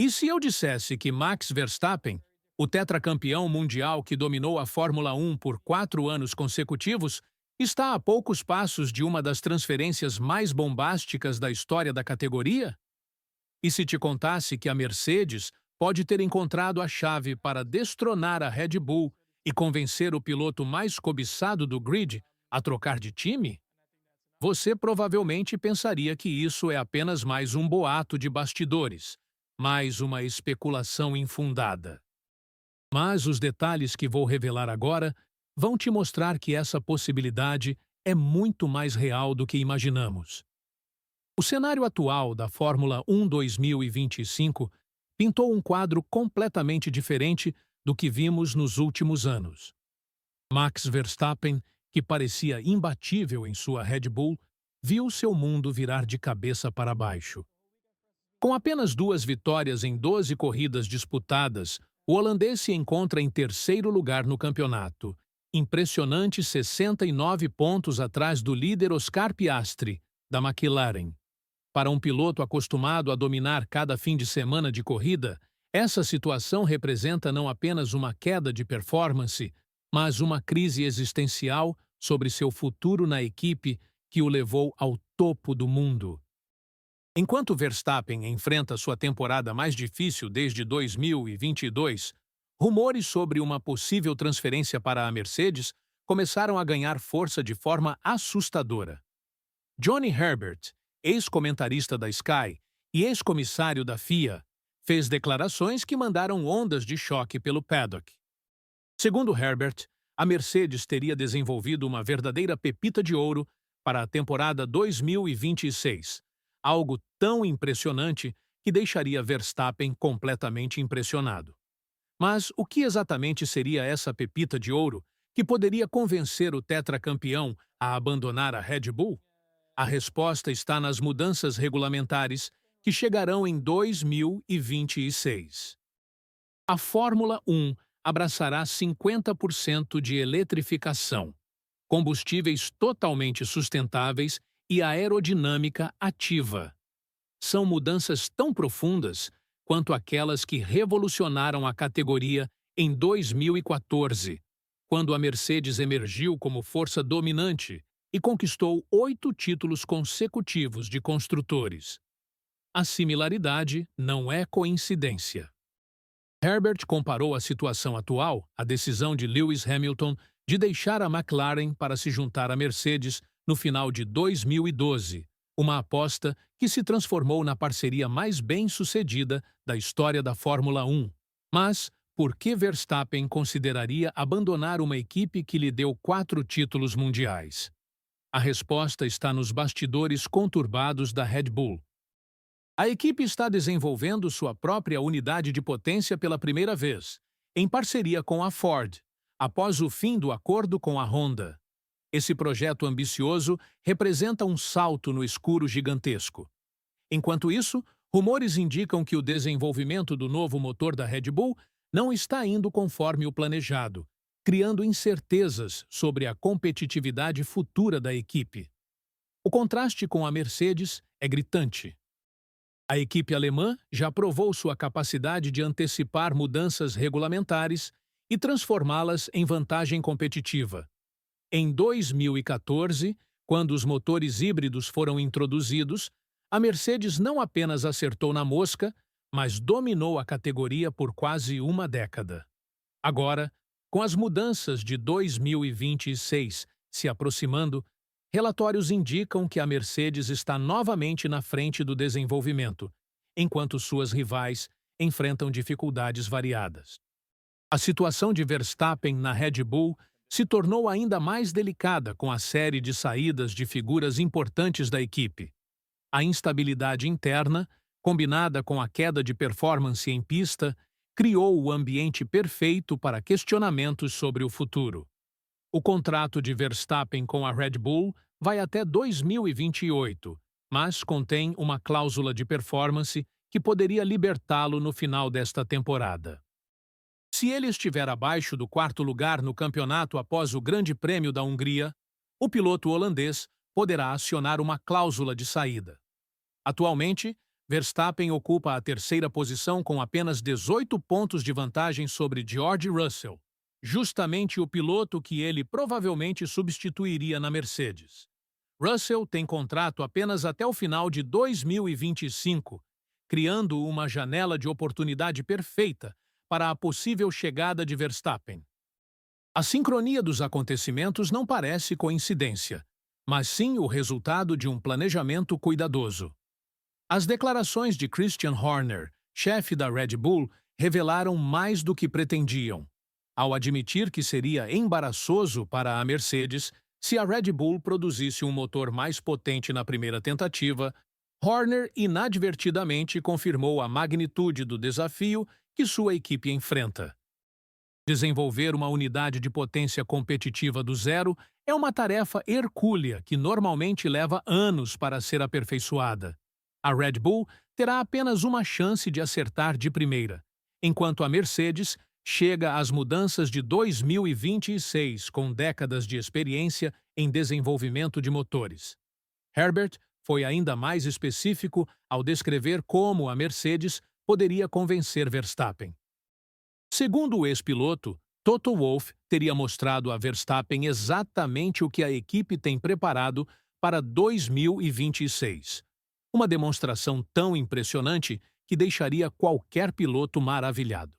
E se eu dissesse que Max Verstappen, o tetracampeão mundial que dominou a Fórmula 1 por 4 anos consecutivos, está a poucos passos de uma das transferências mais bombásticas da história da categoria? E se te contasse que a Mercedes pode ter encontrado a chave para destronar a Red Bull e convencer o piloto mais cobiçado do grid a trocar de time? Você provavelmente pensaria que isso é apenas mais um boato de bastidores, mais uma especulação infundada. Mas os detalhes que vou revelar agora vão te mostrar que essa possibilidade é muito mais real do que imaginamos. O cenário atual da Fórmula 1 2025 pintou um quadro completamente diferente do que vimos nos últimos anos. Max Verstappen, que parecia imbatível em sua Red Bull, viu seu mundo virar de cabeça para baixo. Com apenas 2 vitórias em 12 corridas disputadas, o holandês se encontra em terceiro lugar no campeonato, impressionante 69 pontos atrás do líder Oscar Piastri, da McLaren. Para um piloto acostumado a dominar cada fim de semana de corrida, essa situação representa não apenas uma queda de performance, mas uma crise existencial sobre seu futuro na equipe que o levou ao topo do mundo. Enquanto Verstappen enfrenta sua temporada mais difícil desde 2022, rumores sobre uma possível transferência para a Mercedes começaram a ganhar força de forma assustadora. Johnny Herbert, ex-comentarista da Sky e ex-comissário da FIA, fez declarações que mandaram ondas de choque pelo paddock. Segundo Herbert, a Mercedes teria desenvolvido uma verdadeira pepita de ouro para a temporada 2026, algo tão impressionante que deixaria Verstappen completamente impressionado. Mas o que exatamente seria essa pepita de ouro que poderia convencer o tetracampeão a abandonar a Red Bull? A resposta está nas mudanças regulamentares que chegarão em 2026. A Fórmula 1 abraçará 50% de eletrificação, combustíveis totalmente sustentáveis e aerodinâmica ativa. São mudanças tão profundas quanto aquelas que revolucionaram a categoria em 2014, quando a Mercedes emergiu como força dominante e conquistou 8 títulos consecutivos de construtores. A similaridade não é coincidência. Herbert comparou a situação atual à decisão de Lewis Hamilton de deixar a McLaren para se juntar à Mercedes no final de 2012, uma aposta que se transformou na parceria mais bem-sucedida da história da Fórmula 1. Mas por que Verstappen consideraria abandonar uma equipe que lhe deu 4 títulos mundiais? A resposta está nos bastidores conturbados da Red Bull. A equipe está desenvolvendo sua própria unidade de potência pela primeira vez, em parceria com a Ford, após o fim do acordo com a Honda. Esse projeto ambicioso representa um salto no escuro gigantesco. Enquanto isso, rumores indicam que o desenvolvimento do novo motor da Red Bull não está indo conforme o planejado, criando incertezas sobre a competitividade futura da equipe. O contraste com a Mercedes é gritante. A equipe alemã já provou sua capacidade de antecipar mudanças regulamentares e transformá-las em vantagem competitiva. Em 2014, quando os motores híbridos foram introduzidos, a Mercedes não apenas acertou na mosca, mas dominou a categoria por quase uma década. Agora, com as mudanças de 2026 se aproximando, relatórios indicam que a Mercedes está novamente na frente do desenvolvimento, enquanto suas rivais enfrentam dificuldades variadas. A situação de Verstappen na Red Bull se tornou ainda mais delicada com a série de saídas de figuras importantes da equipe. A instabilidade interna, combinada com a queda de performance em pista, criou o ambiente perfeito para questionamentos sobre o futuro. O contrato de Verstappen com a Red Bull vai até 2028, mas contém uma cláusula de performance que poderia libertá-lo no final desta temporada. Se ele estiver abaixo do 4º lugar no campeonato após o Grande Prêmio da Hungria, o piloto holandês poderá acionar uma cláusula de saída. Atualmente, Verstappen ocupa a terceira posição com apenas 18 pontos de vantagem sobre George Russell, justamente o piloto que ele provavelmente substituiria na Mercedes. Russell tem contrato apenas até o final de 2025, criando uma janela de oportunidade perfeita para a possível chegada de Verstappen. A sincronia dos acontecimentos não parece coincidência, mas sim o resultado de um planejamento cuidadoso. As declarações de Christian Horner, chefe da Red Bull, revelaram mais do que pretendiam, ao admitir que seria embaraçoso para a Mercedes se a Red Bull produzisse um motor mais potente na primeira tentativa. Horner inadvertidamente confirmou a magnitude do desafio que sua equipe enfrenta. Desenvolver uma unidade de potência competitiva do zero é uma tarefa hercúlea que normalmente leva anos para ser aperfeiçoada. A Red Bull terá apenas uma chance de acertar de primeira, enquanto a Mercedes chega às mudanças de 2026 com décadas de experiência em desenvolvimento de motores. Herbert foi ainda mais específico ao descrever como a Mercedes poderia convencer Verstappen. Segundo o ex-piloto, Toto Wolff teria mostrado a Verstappen exatamente o que a equipe tem preparado para 2026. Uma demonstração tão impressionante que deixaria qualquer piloto maravilhado.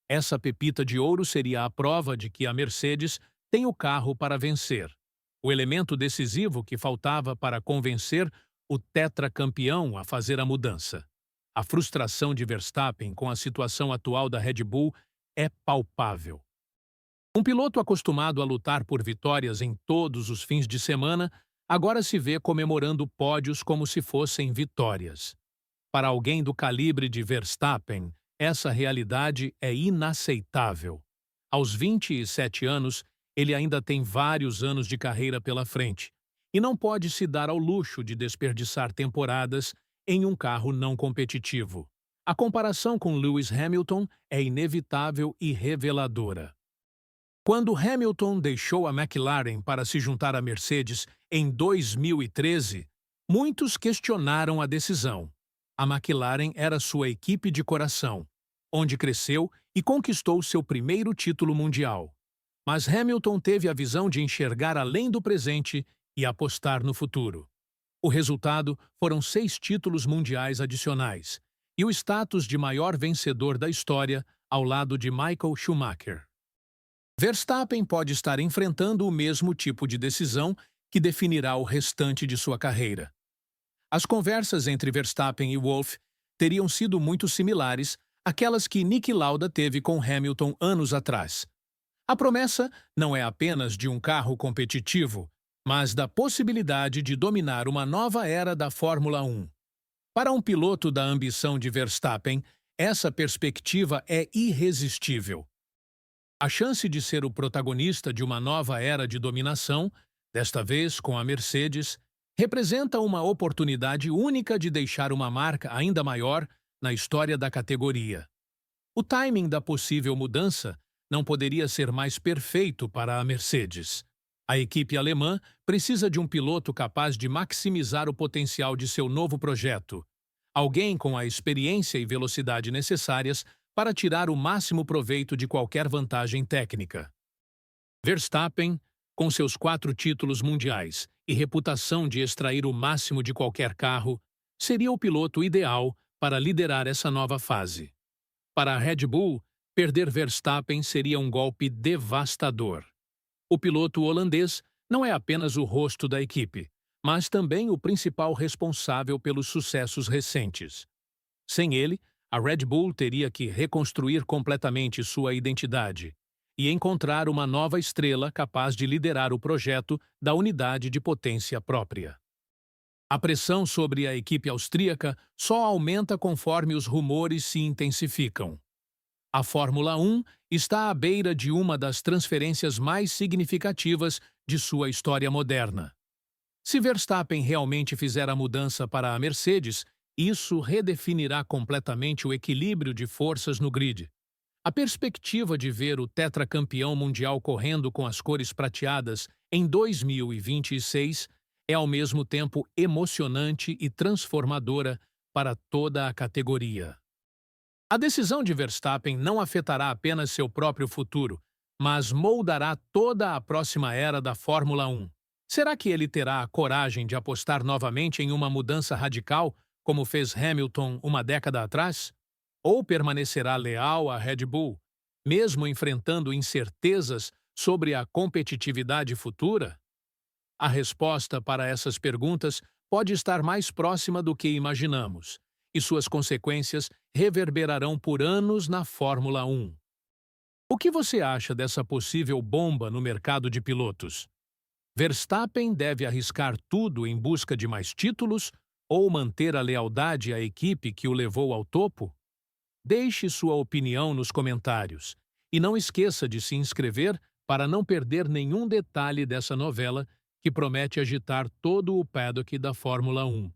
Essa pepita de ouro seria a prova de que a Mercedes tem o carro para vencer, o elemento decisivo que faltava para convencer o tetracampeão a fazer a mudança. A frustração de Verstappen com a situação atual da Red Bull é palpável. Um piloto acostumado a lutar por vitórias em todos os fins de semana agora se vê comemorando pódios como se fossem vitórias. Para alguém do calibre de Verstappen, essa realidade é inaceitável. Aos 27 anos, ele ainda tem vários anos de carreira pela frente e não pode se dar ao luxo de desperdiçar temporadas em um carro não competitivo. A comparação com Lewis Hamilton é inevitável e reveladora. Quando Hamilton deixou a McLaren para se juntar à Mercedes em 2013, muitos questionaram a decisão. A McLaren era sua equipe de coração, onde cresceu e conquistou seu primeiro título mundial. Mas Hamilton teve a visão de enxergar além do presente e apostar no futuro. O resultado foram 6 títulos mundiais adicionais e o status de maior vencedor da história ao lado de Michael Schumacher. Verstappen pode estar enfrentando o mesmo tipo de decisão que definirá o restante de sua carreira. As conversas entre Verstappen e Wolff teriam sido muito similares àquelas que Niki Lauda teve com Hamilton anos atrás. A promessa não é apenas de um carro competitivo, mas da possibilidade de dominar uma nova era da Fórmula 1. Para um piloto da ambição de Verstappen, essa perspectiva é irresistível. A chance de ser o protagonista de uma nova era de dominação, desta vez com a Mercedes, representa uma oportunidade única de deixar uma marca ainda maior na história da categoria. O timing da possível mudança não poderia ser mais perfeito para a Mercedes. A equipe alemã precisa de um piloto capaz de maximizar o potencial de seu novo projeto, alguém com a experiência e velocidade necessárias para tirar o máximo proveito de qualquer vantagem técnica. Verstappen, com seus 4 títulos mundiais e reputação de extrair o máximo de qualquer carro, seria o piloto ideal para liderar essa nova fase. Para a Red Bull, perder Verstappen seria um golpe devastador. O piloto holandês não é apenas o rosto da equipe, mas também o principal responsável pelos sucessos recentes. Sem ele, a Red Bull teria que reconstruir completamente sua identidade e encontrar uma nova estrela capaz de liderar o projeto da unidade de potência própria. A pressão sobre a equipe austríaca só aumenta conforme os rumores se intensificam. A Fórmula 1 está à beira de uma das transferências mais significativas de sua história moderna. Se Verstappen realmente fizer a mudança para a Mercedes, isso redefinirá completamente o equilíbrio de forças no grid. A perspectiva de ver o tetracampeão mundial correndo com as cores prateadas em 2026 é ao mesmo tempo emocionante e transformadora para toda a categoria. A decisão de Verstappen não afetará apenas seu próprio futuro, mas moldará toda a próxima era da Fórmula 1. Será que ele terá a coragem de apostar novamente em uma mudança radical, como fez Hamilton uma década atrás? Ou permanecerá leal à Red Bull, mesmo enfrentando incertezas sobre a competitividade futura? A resposta para essas perguntas pode estar mais próxima do que imaginamos, e suas consequências reverberarão por anos na Fórmula 1. O que você acha dessa possível bomba no mercado de pilotos? Verstappen deve arriscar tudo em busca de mais títulos ou manter a lealdade à equipe que o levou ao topo? Deixe sua opinião nos comentários e não esqueça de se inscrever para não perder nenhum detalhe dessa novela que promete agitar todo o paddock da Fórmula 1.